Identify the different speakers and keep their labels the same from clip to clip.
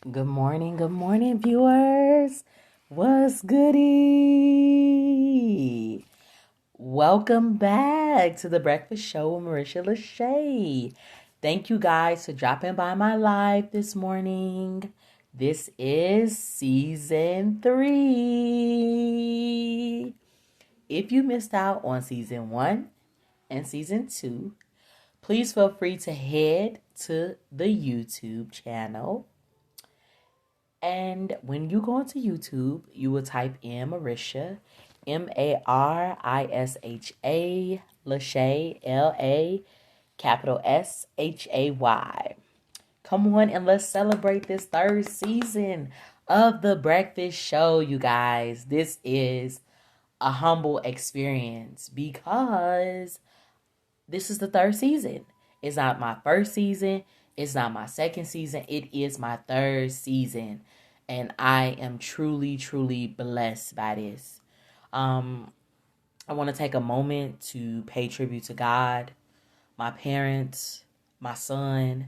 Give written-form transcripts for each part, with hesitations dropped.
Speaker 1: Good morning, viewers. What's goody? Welcome back to the Breakfast Show with Marisha LaShay. Thank you guys for dropping by my live this morning. This is season 3. If you missed out on season 1 and season 2, please feel free to head to the YouTube channel. And when you go onto YouTube, you will type in Marisha, Marisha, LaShay, LA, Come on and let's celebrate this third season of The Breakfast Show, you guys. This is a humble experience because this is the third season. It's not my first season. It's not my second season. It is my third season. And I am truly, truly blessed by this. I want to take a moment to pay tribute to God, my parents, my son,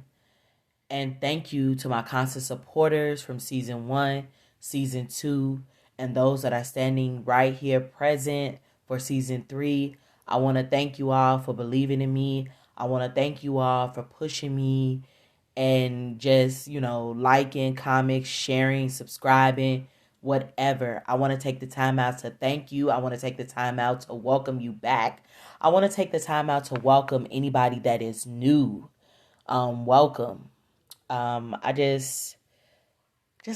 Speaker 1: and thank you to my constant supporters from season 1, season 2, and those that are standing right here present for season 3. I want to thank you all for believing in me. I want to thank you all for pushing me and just, liking, comments, sharing, subscribing, whatever. I want to take the time out to thank you. I want to take the time out to welcome you back. I want to take the time out to welcome anybody that is new. Welcome. I just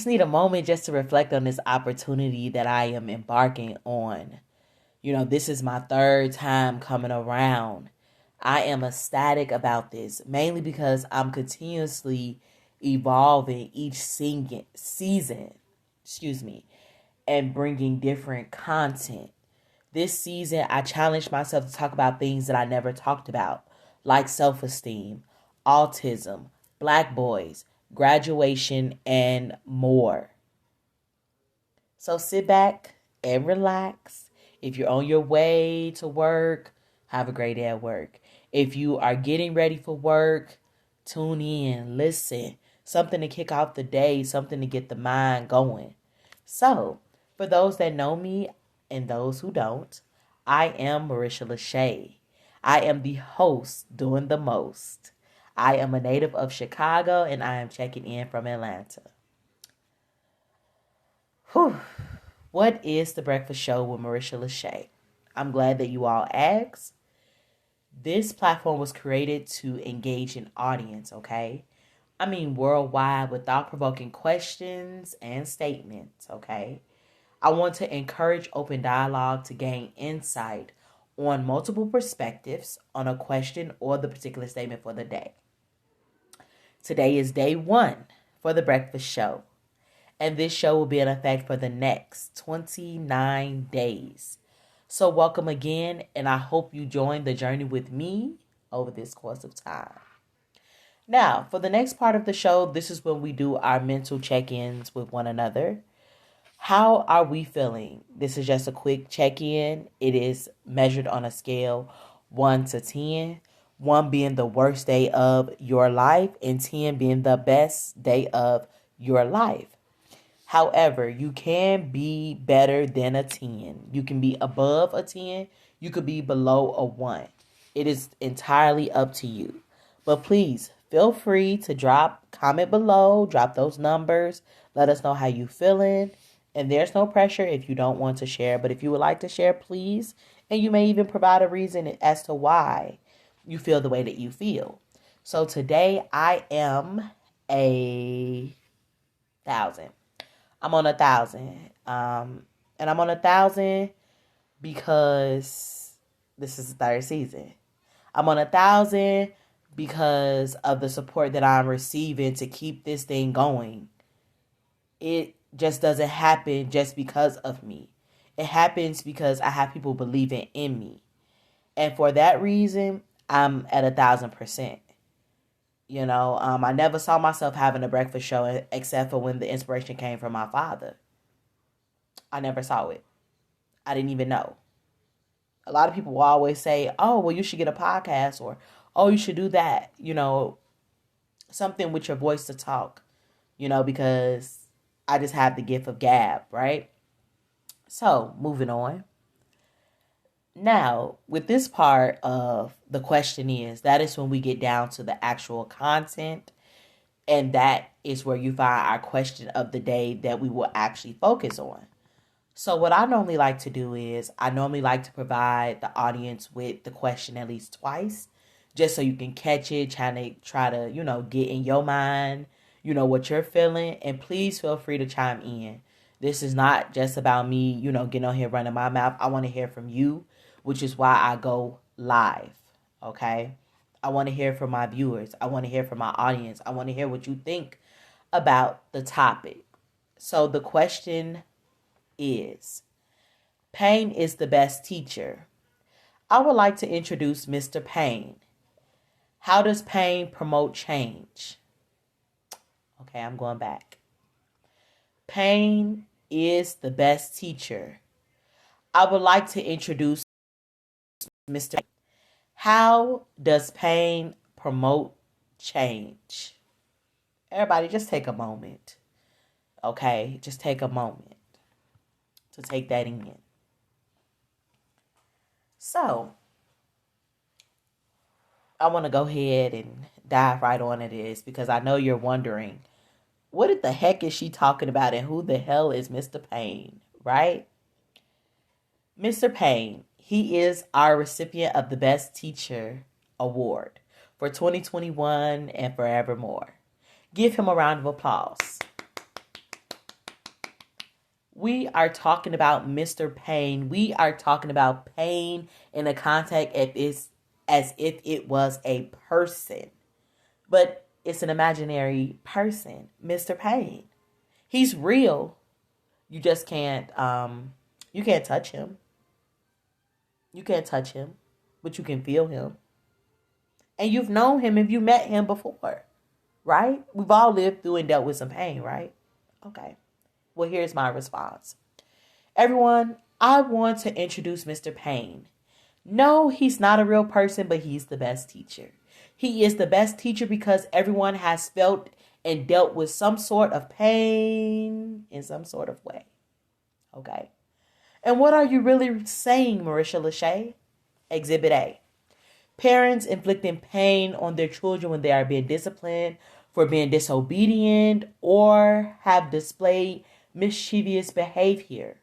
Speaker 1: need a moment just to reflect on this opportunity that I am embarking on. This is my third time coming around. I am ecstatic about this, mainly because I'm continuously evolving each season, and bringing different content. This season, I challenged myself to talk about things that I never talked about, like self-esteem, autism, black boys, graduation, and more. So sit back and relax. If you're on your way to work, have a great day at work. If you are getting ready for work, tune in, listen. Something to kick off the day, something to get the mind going. So, for those that know me and those who don't, I am Marisha LaShay. I am the host doing the most. I am a native of Chicago and I am checking in from Atlanta. Whew. What is the Breakfast Show with Marisha LaShay? I'm glad that you all asked. This platform was created to engage an audience, okay? I mean worldwide with thought-provoking questions and statements, okay? I want to encourage open dialogue to gain insight on multiple perspectives on a question or the particular statement for the day. Today is day 1 for the Breakfast Show. And this show will be in effect for the next 29 days. So welcome again, and I hope you join the journey with me over this course of time. Now, for the next part of the show, this is when we do our mental check-ins with one another. How are we feeling? This is just a quick check-in. It is measured on a scale 1 to 10. 1 being the worst day of your life and 10 being the best day of your life. However, you can be better than a 10. You can be above a 10. You could be below a 1. It is entirely up to you. But please feel free to comment below, drop those numbers. Let us know how you feeling. And there's no pressure if you don't want to share. But if you would like to share, please. And you may even provide a reason as to why you feel the way that you feel. So today I am a 1,000. I'm on 1,000. And I'm on 1,000 because this is the third season. I'm on 1,000 because of the support that I'm receiving to keep this thing going. It just doesn't happen just because of me. It happens because I have people believing in me. And for that reason, I'm at 1,000%. I never saw myself having a breakfast show except for when the inspiration came from my father. I never saw it. I didn't even know. A lot of people will always say, oh, well, you should get a podcast, or, oh, you should do that. Something with your voice to talk. because I just have the gift of gab, right? So, moving on. Now, with this part of the question is, that is when we get down to the actual content. And that is where you find our question of the day that we will actually focus on. So what I normally like to do is I normally like to provide the audience with the question at least twice, just so you can catch it, try to, get in your mind, what you're feeling. And please feel free to chime in. This is not just about me, getting on here running my mouth. I want to hear from you, which is why I go live. Okay. I want to hear from my viewers. I want to hear from my audience. I want to hear what you think about the topic. So the question is, pain is the best teacher. I would like to introduce Mr. Pain. How does pain promote change? Okay, I'm going back. Pain is the best teacher. I would like to introduce Mr. Pain. How does pain promote change? Everybody, just take a moment. Okay, just take a moment to take that in. So, I want to go ahead and dive right on into this because I know you're wondering, what the heck is she talking about and who the hell is Mr. Pain, right? Mr. Pain, he is our recipient of the Best Teacher Award for 2021 and forevermore. Give him a round of applause. We are talking about Mr. Pain. We are talking about pain in the context as if it was a person. But it's an imaginary person, Mr. Pain. He's real. You just can't you can't touch him. You can't touch him, but you can feel him. And you've known him if you met him before, right? We've all lived through and dealt with some pain, right? Okay. Well, here's my response. Everyone, I want to introduce Mr. Pain. No, he's not a real person, but he's the best teacher. He is the best teacher because everyone has felt and dealt with some sort of pain in some sort of way. Okay. And what are you really saying, Marisha LaShay? Exhibit A. Parents inflicting pain on their children when they are being disciplined for being disobedient or have displayed mischievous behavior.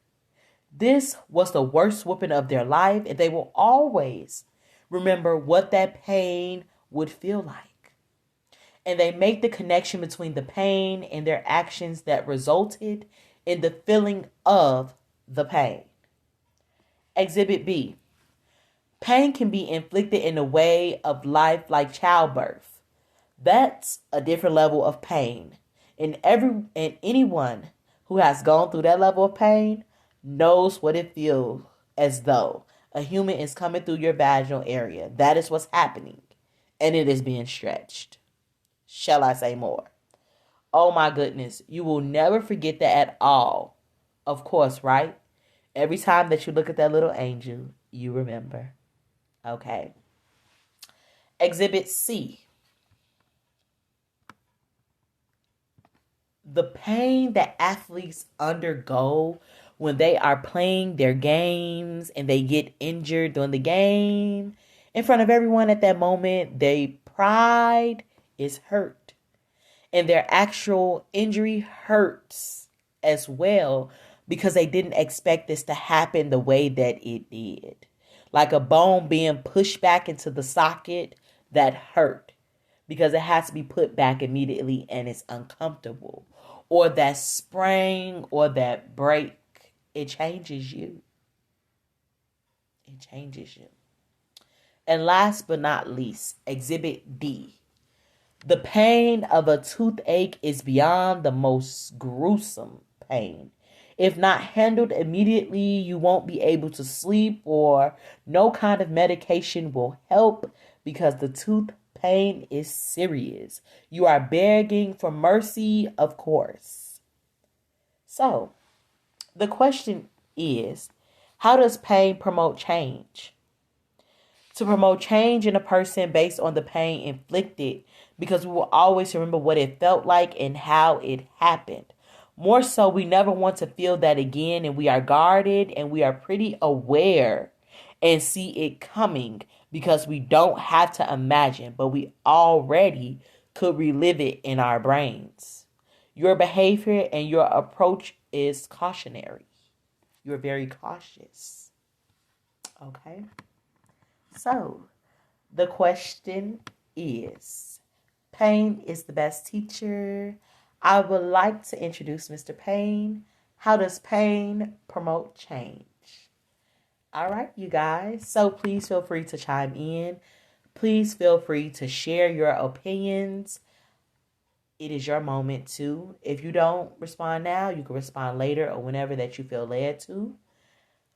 Speaker 1: This was the worst whooping of their life, and they will always remember what that pain would feel like. And they make the connection between the pain and their actions that resulted in the feeling of the pain. Exhibit B. Pain can be inflicted in a way of life like childbirth. That's a different level of pain. And anyone who has gone through that level of pain knows what it feels as though a human is coming through your vaginal area. That is what's happening. And it is being stretched. Shall I say more? Oh my goodness. You will never forget that at all. Of course, right? Every time that you look at that little angel, you remember. Okay. Exhibit C. The pain that athletes undergo when they are playing their games and they get injured during the game in front of everyone at that moment, their pride is hurt. And their actual injury hurts as well because they didn't expect this to happen the way that it did. Like a bone being pushed back into the socket, that hurt because it has to be put back immediately and it's uncomfortable. Or that sprain or that break, it changes you. It changes you. And last but not least, Exhibit D. The pain of a toothache is beyond the most gruesome pain. If not handled immediately, you won't be able to sleep or no kind of medication will help because the tooth pain is serious. You are begging for mercy, of course. So, the question is, how does pain promote change? to promote change in a person based on the pain inflicted, because we will always remember what it felt like and how it happened. More so, we never want to feel that again, and we are guarded and we are pretty aware and see it coming because we don't have to imagine, but we already could relive it in our brains. Your behavior and your approach is cautionary. You're very cautious. Okay? So, the question is, pain is the best teacher. I would like to introduce Mr. Payne. How does pain promote change? All right, you guys. So please feel free to chime in. Please feel free to share your opinions. It is your moment too. If you don't respond now, you can respond later or whenever that you feel led to.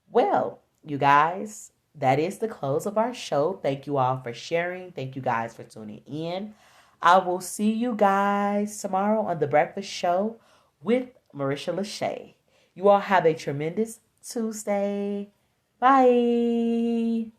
Speaker 1: Well, you guys, that is the close of our show. Thank you all for sharing. Thank you guys for tuning in. I will see you guys tomorrow on The Breakfast Show with Marisha LaShay. You all have a tremendous Tuesday. Bye.